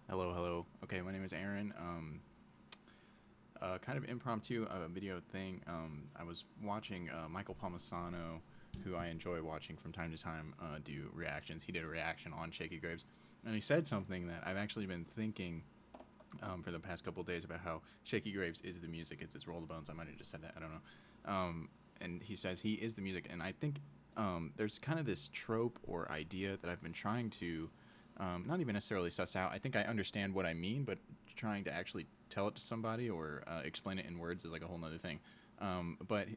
Hello, hello. Okay, my name is Aaron. Kind of impromptu video thing. I was watching Michael Palmisano, who I enjoy watching from time to time, do reactions. He did a reaction on Shaky Graves, and he said something that I've actually been thinking for the past couple of days about how Shaky Graves is the music. It's his Roll the Bones. I might have just said that. I don't know. And he says he is the music, and I think there's kind of this trope or idea that I've been trying to not even necessarily suss out. I think I understand what I mean, but trying to actually tell it to somebody or explain it in words is like a whole nother thing. But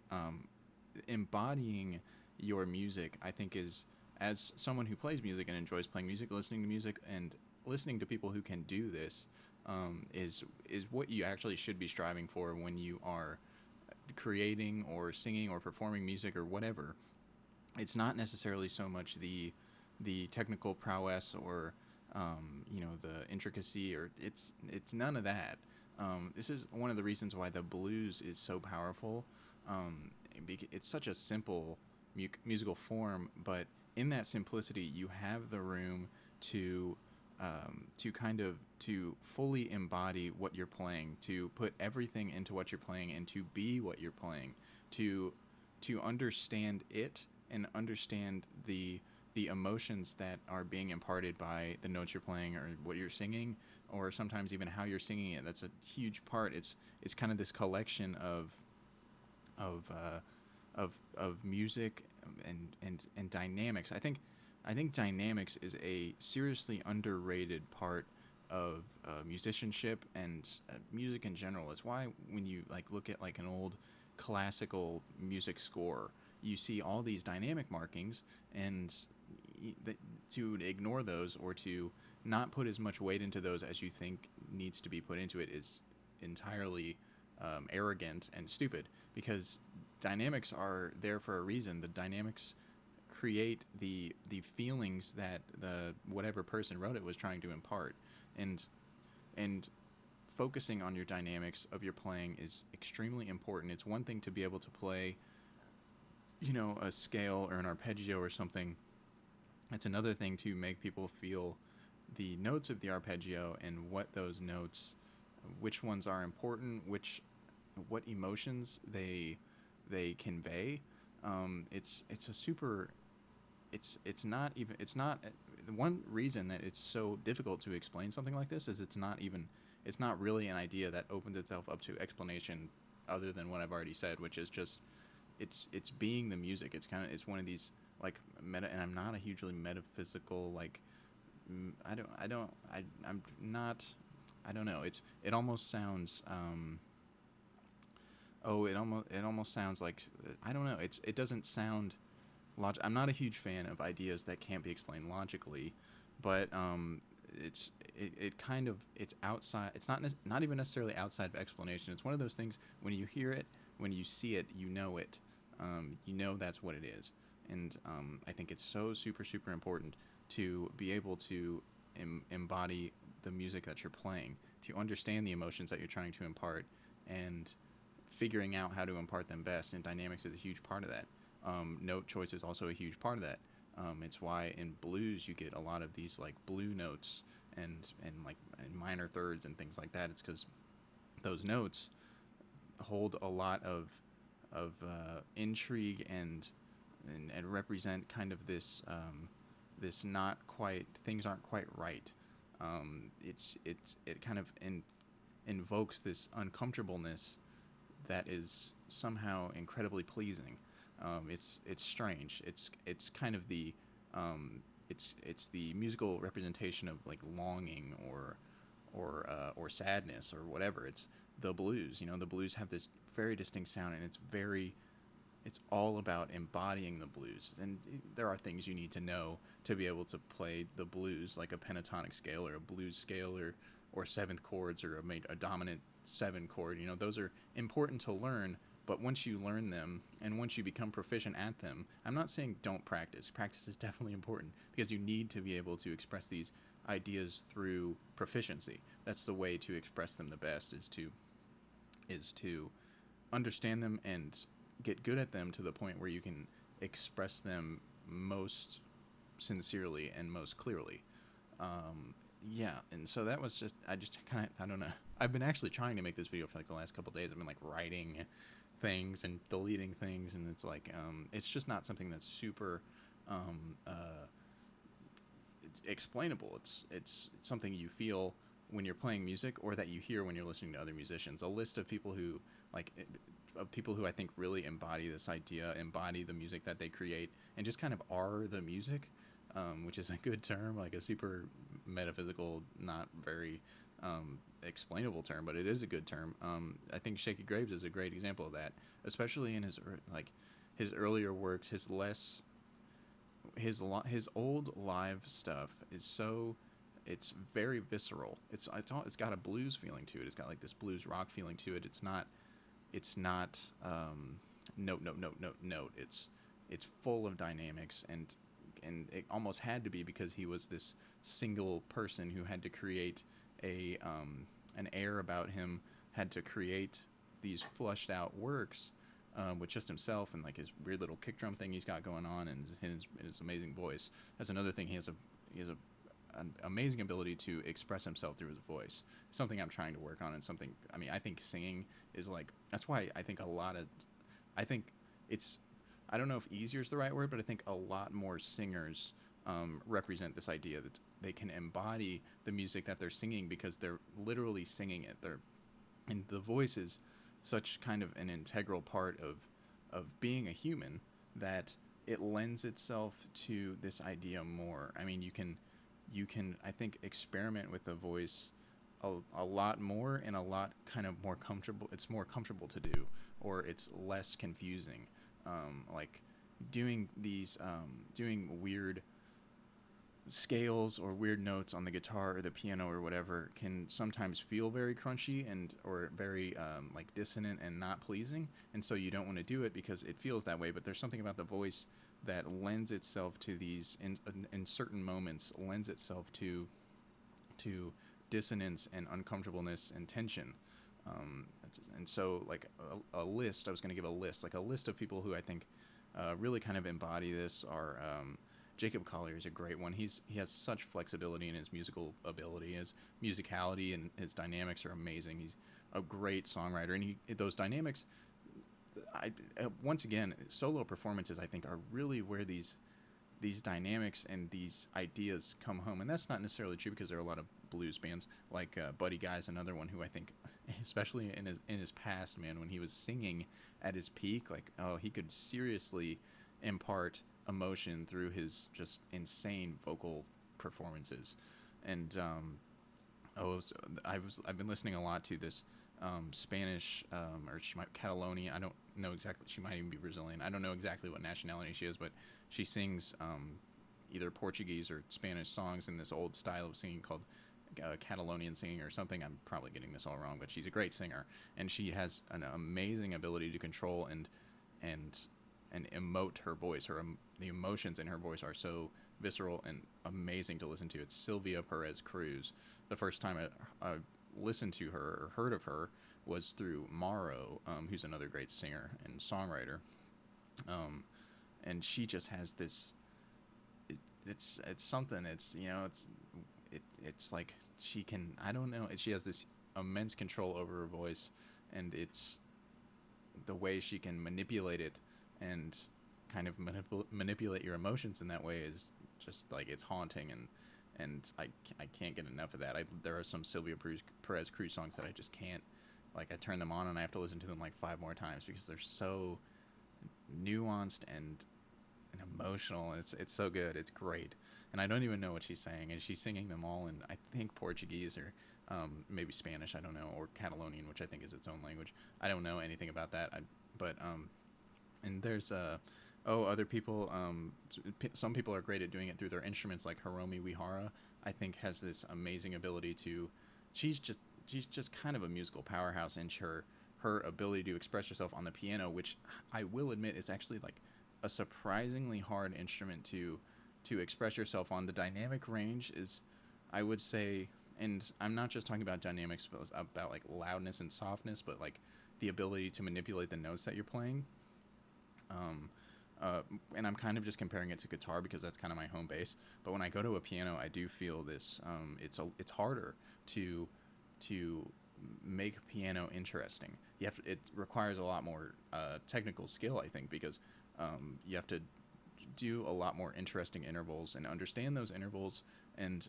embodying your music, I think, is as someone who plays music and enjoys playing music, listening to music, and listening to people who can do this is what you actually should be striving for when you are creating or singing or performing music or whatever. It's not necessarily so much the technical prowess or the intricacy, or it's none of that. This is one of the reasons why the blues is so powerful. It's such a simple musical form, but in that simplicity, you have the room to to fully embody what you're playing, to put everything into what you're playing, and to be what you're playing, to understand it and understand the emotions that are being imparted by the notes you're playing or what you're singing, or sometimes even how you're singing it. That's a huge part. It's kind of this collection of music and dynamics. I think dynamics is a seriously underrated part of musicianship and music in general. It's why when you like look at like an old classical music score, you see all these dynamic markings, and to ignore those or to not put as much weight into those as you think needs to be put into it is entirely arrogant and stupid, because dynamics are there for a reason. The dynamics create the feelings that the whatever person wrote it was trying to impart, and and focusing on your dynamics of your playing is extremely important. It's one thing to be able to play, a scale or an arpeggio or something. It's another thing to make people feel the notes of the arpeggio and what those notes, which ones are important, what emotions they convey. It's a super it's not even it's not one reason that it's so difficult to explain something like this is it's not really an idea that opens itself up to explanation other than what I've already said, which is just it's being the music. It's one of these like meta, and I'm not a hugely metaphysical like I'm not. I don't know. It almost sounds it almost sounds like I don't know. It doesn't sound I'm not a huge fan of ideas that can't be explained logically, but it kind of it's outside. It's not even necessarily outside of explanation. It's one of those things when you hear it, when you see it, you know it. You know that's what it is, and I think it's so super super important to be able to embody the music that you're playing, to understand the emotions that you're trying to impart, and figuring out how to impart them best. And dynamics is a huge part of that. Note choice is also a huge part of that. It's why in blues you get a lot of these like blue notes and like and minor thirds and things like that. It's because those notes hold a lot of intrigue and represent kind of this not quite things aren't quite right. It kind of invokes this uncomfortableness that is somehow incredibly pleasing. It's strange. It's kind of it's the musical representation of like longing or sadness or whatever. It's the blues. The blues have this very distinct sound, and it's all about embodying the blues. And there are things you need to know to be able to play the blues, like a pentatonic scale or a blues scale or seventh chords or a dominant seven chord. Those are important to learn. But once you learn them and once you become proficient at them, I'm not saying don't practice. Practice is definitely important because you need to be able to express these ideas through proficiency. That's the way to express them the best, is to understand them and get good at them to the point where you can express them most sincerely and most clearly. yeah, and so that was just, I just kind of, I don't know. I've been actually trying to make this video for like the last couple days. I've been like writing things and deleting things, and it's like, it's just not something that's super um, uh, explainable. It's something you feel when you're playing music, or that you hear when you're listening to other musicians. A list of people who like of people who I think really embody this idea, embody the music that they create, and just kind of are the music, which is a good term, like a super metaphysical, not very explainable term, but it is a good term. I think Shaky Graves is a great example of that, especially in his like his earlier works. His old live stuff is so, it's very visceral. It's got a blues feeling to it. It's got like this blues rock feeling to it. It's not note note note note note. It's full of dynamics, and it almost had to be, because he was this single person who had to create a an air about him, had to create these flushed out works with just himself and like his weird little kick drum thing he's got going on, and his amazing voice. That's another thing. He has an amazing ability to express himself through his voice. Something I'm trying to work on, and something, I mean, I think singing is like, that's why I think I think it's, I don't know if easier is the right word, but I think a lot more singers represent this idea that they can embody the music that they're singing, because they're literally singing it. And the voice is such kind of an integral part of being a human, that it lends itself to this idea more. I mean, you can I think experiment with the voice a lot more, and a lot kind of more comfortable. It's more comfortable to do, or it's less confusing. Like doing weird scales or weird notes on the guitar or the piano or whatever can sometimes feel very crunchy, and or very like dissonant and not pleasing, and so you don't want to do it because it feels that way. But there's something about the voice that lends itself to these, in certain moments, lends itself to dissonance and uncomfortableness and tension. And so like a list, I was going to give a list, like a list of people who I think really kind of embody this are, Jacob Collier is a great one. He has such flexibility in his musical ability. His musicality and his dynamics are amazing. He's a great songwriter, and those dynamics, once again, solo performances I think are really where these dynamics and these ideas come home. And that's not necessarily true, because there are a lot of blues bands, like Buddy Guy's another one who I think, especially in his past, man, when he was singing at his peak, like, oh, he could seriously impart emotion through his just insane vocal performances. And I've been listening a lot to this Spanish, or she might Catalonian. I don't know exactly. She might even be Brazilian. I don't know exactly what nationality she is, but she sings either Portuguese or Spanish songs in this old style of singing called Catalonian singing or something. I'm probably getting this all wrong, but she's a great singer, and she has an amazing ability to control and emote her voice. The emotions in her voice are so visceral and amazing to listen to. It's Sylvia Perez Cruz. The first time I listened to her or heard of her was through Morrow, who's another great singer and songwriter. And she just has this. It's something. It's, it's like she can. I don't know. She has this immense control over her voice, and it's the way she can manipulate it and kind of manipulate your emotions in that way is just like, it's haunting, and I can't get enough of that. There are some Sylvia Perez Cruz songs that I just can't, like, I turn them on and I have to listen to them like 5 more times, because they're so nuanced and emotional, and it's so good. It's great. And I don't even know what she's saying, and she's singing them all in, I think, Portuguese or maybe Spanish, I don't know, or Catalonian, which I think is its own language. I don't know anything about that. But and there's other people, some people are great at doing it through their instruments, like Harami Wihara, I think, has this amazing ability to, she's just kind of a musical powerhouse in her ability to express herself on the piano, which I will admit is actually like a surprisingly hard instrument to express yourself on. The dynamic range is, I would say, and I'm not just talking about dynamics, but about like loudness and softness, but like the ability to manipulate the notes that you're playing. and I'm kind of just comparing it to guitar because that's kind of my home base. But when I go to a piano, I do feel this. It's harder to to make piano interesting. It requires a lot more technical skill, I think, because you have to do a lot more interesting intervals and understand those intervals, and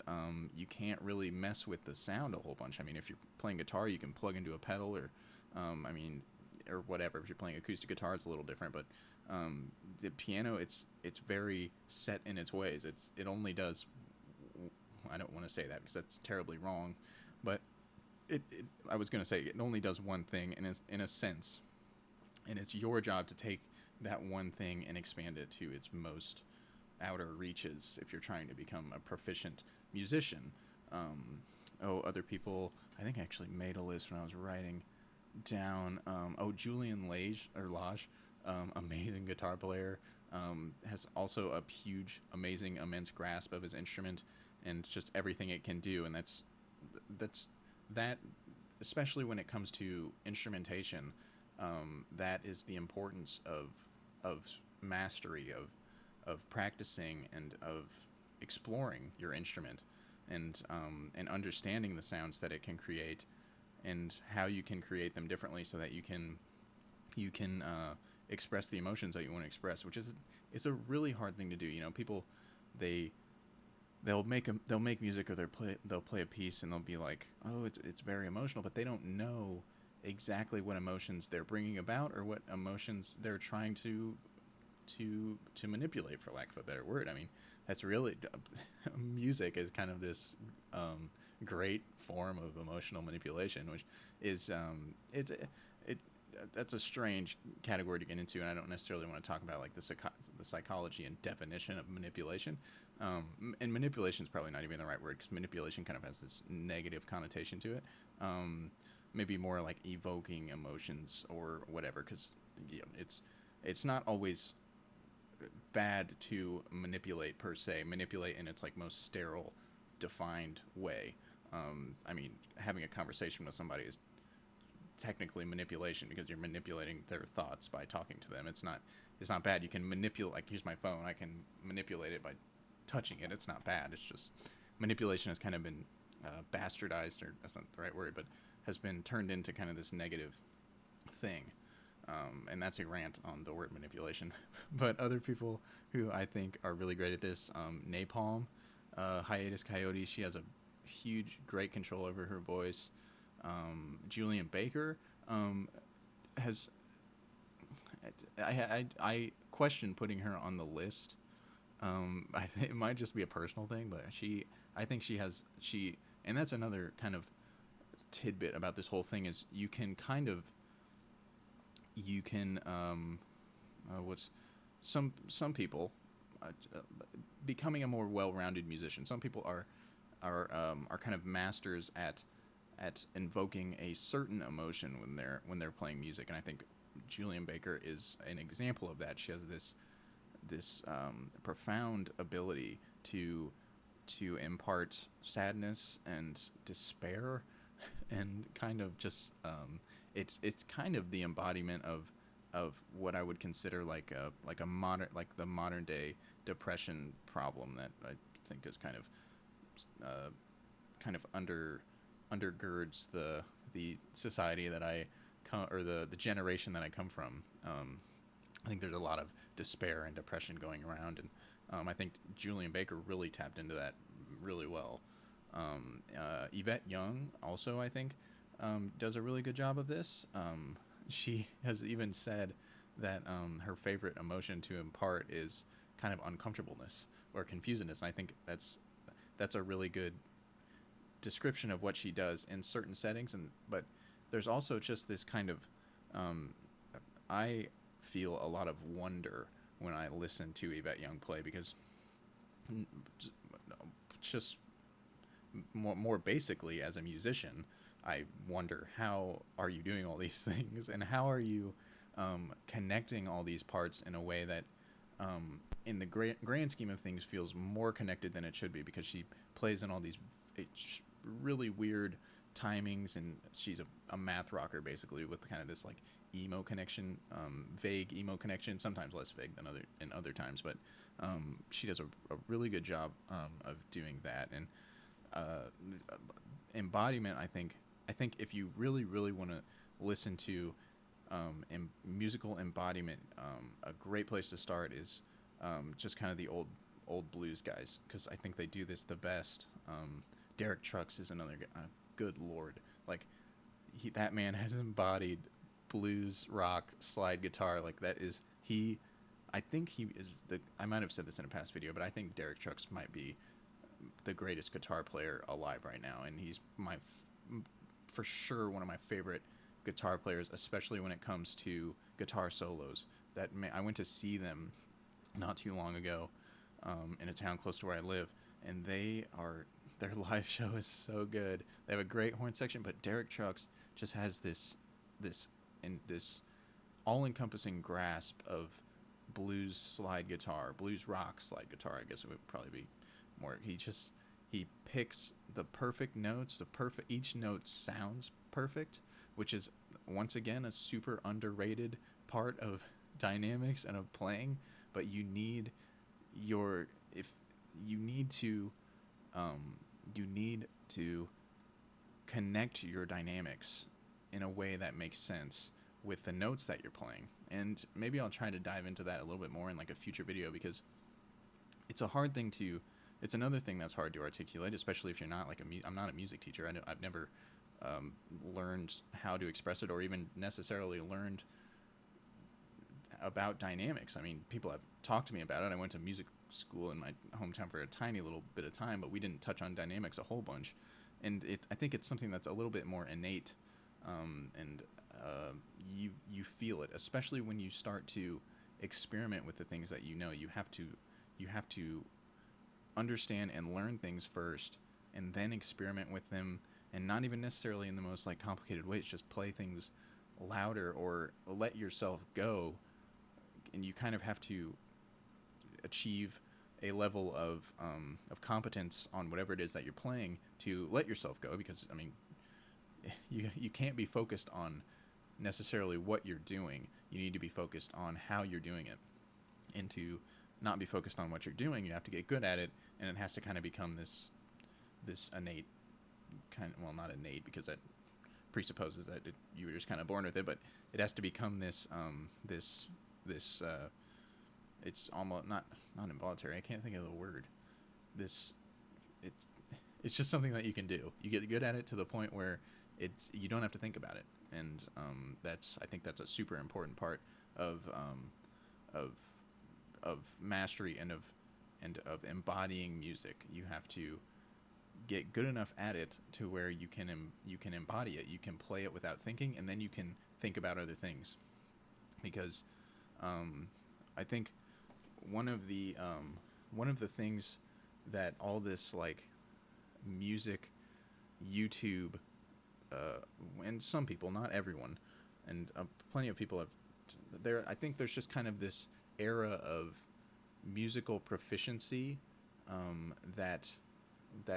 you can't really mess with the sound a whole bunch. I mean, if you're playing guitar, you can plug into a pedal, or I mean, or whatever. If you're playing acoustic guitar, it's a little different, but the piano, it's very set in its ways. It only does. I don't want to say that because that's terribly wrong, but I was going to say it only does one thing in a sense, and it's your job to take that one thing and expand it to its most outer reaches if you're trying to become a proficient musician. Other people, I think I actually made a list when I was writing down. Julian Lage, amazing guitar player, has also a huge, amazing, immense grasp of his instrument and just everything it can do, and that, especially when it comes to instrumentation, that is the importance of mastery, of practicing, and of exploring your instrument, and understanding the sounds that it can create, and how you can create them differently so that you can express the emotions that you want to express, which is it's a really hard thing to do. People, they'll make music, or they'll play a piece and they'll be like, oh, it's very emotional, but they don't know exactly what emotions they're bringing about, or what emotions they're trying to manipulate, for lack of a better word. I mean, that's really music is kind of this great form of emotional manipulation, which is that's a strange category to get into, and I don't necessarily want to talk about like the psychology and definition of manipulation. And manipulation is probably not even the right word, because manipulation kind of has this negative connotation to it. Maybe more like evoking emotions or whatever, because it's not always bad to manipulate per se. Manipulate in its like most sterile, defined way. I mean, having a conversation with somebody is technically manipulation, because you're manipulating their thoughts by talking to them. It's not bad. You can manipulate, like, here's my phone, I can manipulate it by touching it. It's not bad. It's just manipulation has kind of been bastardized, or that's not the right word, but has been turned into kind of this negative thing. And that's a rant on the word manipulation. But other people who I think are really great at this, Napalm, Hiatus Coyote, she has a great control over her voice. Julian Baker has. I question putting her on the list. It might just be a personal thing, but I think and that's another kind of tidbit about this whole thing, is you can what's some people becoming a more well-rounded musician. Some people are kind of masters at invoking a certain emotion when they're playing music, and I think Julian Baker is an example of that. She has this profound ability to impart sadness and despair, and kind of just it's kind of the embodiment of what I would consider like the modern day depression problem that I think is kind of undergirds the society that the generation that I come from. I think there's a lot of despair and depression going around, and I think Julian Baker really tapped into that really well. Yvette Young also, I think, does a really good job of this. She has even said that her favorite emotion to impart is kind of uncomfortableness or confusedness, and I think that's a really good description of what she does in certain settings. But there's also just this kind of I feel a lot of wonder when I listen to Yvette Young play, because just more basically, as a musician, I wonder, how are you doing all these things, and how are you connecting all these parts in a way that in the grand scheme of things feels more connected than it should be, because she plays in all these really weird timings, and she's a math rocker basically with kind of this like emo connection, vague emo connection, sometimes less vague than other times, but she does a really good job of doing that. And embodiment, I think if you really want to listen to musical embodiment, a great place to start is just kind of the old blues guys, because I think they do this the best. Derek Trucks is another good lord, like that man has embodied blues, rock, slide guitar. Like that is I think he is I might have said this in a past video, but I think Derek Trucks might be the greatest guitar player alive right now, and he's for sure one of my favorite guitar players, especially when it comes to guitar solos. I went to see them not too long ago in a town close to where I live, and their live show is so good. They have a great horn section, but Derek Trucks just has this all-encompassing grasp of blues rock slide guitar, I guess it would probably be more. He picks the perfect notes, each note sounds perfect, which is once again a super underrated part of dynamics and of playing. But you need to connect your dynamics in a way that makes sense with the notes that you're playing. And maybe I'll try to dive into that a little bit more in like a future video, because it's another thing that's hard to articulate, especially if you're not like I'm not a music teacher. I've never learned how to express it, or even necessarily learned about dynamics. I mean, people have talked to me about it. I went to music school in my hometown for a tiny little bit of time, but we didn't touch on dynamics a whole bunch. And I think it's something that's a little bit more innate, and you feel it, especially when you start to experiment with the things that you know. You have to understand and learn things first, and then experiment with them, and not even necessarily in the most like complicated ways. Just play things louder or let yourself go, and you kind of have to achieve a level of competence on whatever it is that you're playing to let yourself go, because I mean, you can't be focused on necessarily what you're doing. You need to be focused on how you're doing it, and to not be focused on what you're doing, you have to get good at it, and it has to kind of become this innate kind of, well, not innate because that presupposes that you were just kind of born with it, but it has to become this it's almost not involuntary. I can't think of the word. It's just something that you can do. You get good at it to the point where you don't have to think about it, and I think that's a super important part of mastery and of embodying music. You have to get good enough at it to where you can embody it. You can play it without thinking, and then you can think about other things. Because I think one of the things that all this like music YouTube and some people, not everyone, and plenty of people I think there's just kind of this era of musical proficiency that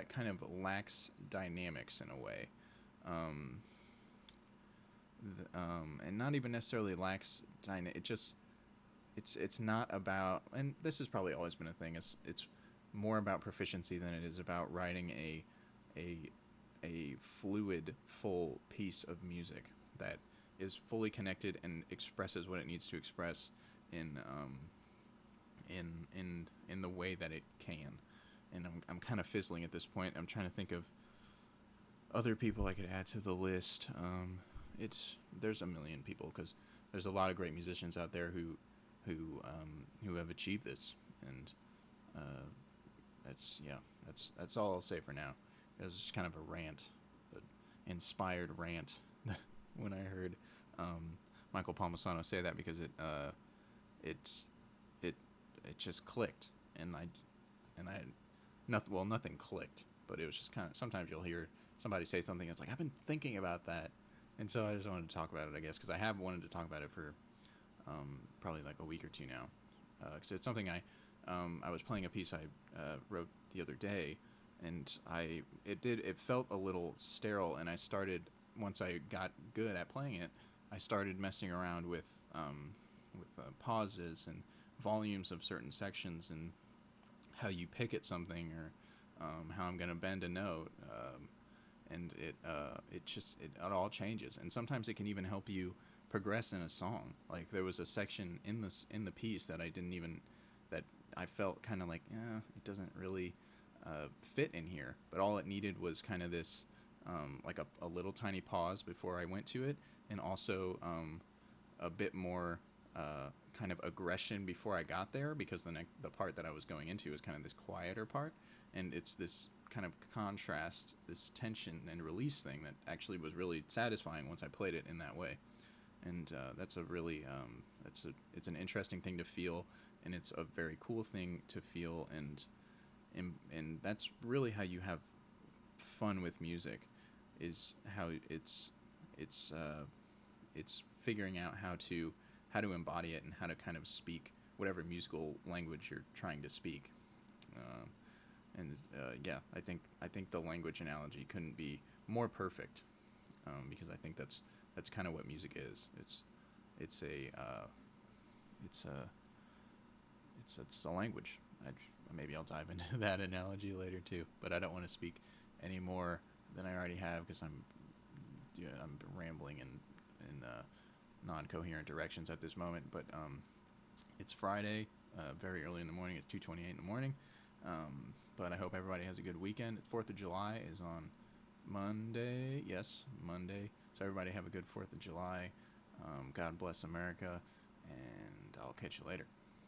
kind of lacks dynamics in a way, and not even necessarily lacks it's not about, and this has probably always been a thing, it's more about proficiency than it is about writing a fluid, full piece of music that is fully connected and expresses what it needs to express in the way that it can. And I'm kind of fizzling at this point. I'm trying to think of other people I could add to the list. There's a million people, because there's a lot of great musicians out there who have achieved this, and that's all I'll say for now. It was just kind of a rant, an inspired rant when I heard Michael Palmisano say that, because it just clicked, and nothing clicked, but it was just kind of, sometimes you'll hear somebody say something, it's like, I've been thinking about that, and so I just wanted to talk about it, I guess, because I have wanted to talk about it for probably like a week or two now, because it's something I was playing a piece I wrote the other day, and it felt a little sterile, and I started, once I got good at playing it, I started messing around with pauses and volumes of certain sections, and how you pick at something, or how I'm gonna bend a note, and it all changes, and sometimes it can even help you progress in a song. Like, there was a section in the piece that that I felt kind of like, it doesn't really fit in here, but all it needed was kind of this, like a little tiny pause before I went to it, and also a bit more kind of aggression before I got there, because the part that I was going into is kind of this quieter part, and it's this kind of contrast, this tension and release thing that actually was really satisfying once I played it in that way. And that's a really it's an interesting thing to feel, and it's a very cool thing to feel, and that's really how you have fun with music, is how it's figuring out how to embody it, and how to kind of speak whatever musical language you're trying to speak. Yeah, I think the language analogy couldn't be more perfect, because I think that's kind of what music is. It's a it's a it's a language. Maybe I'll dive into that analogy later too, but I don't want to speak any more than I already have, because I'm rambling in non-coherent directions at this moment. But it's Friday, very early in the morning. It's 2:28 in the morning. But I hope everybody has a good weekend. 4th of July is on Monday. Yes, Monday. So everybody have a good 4th of July. God bless America, and I'll catch you later.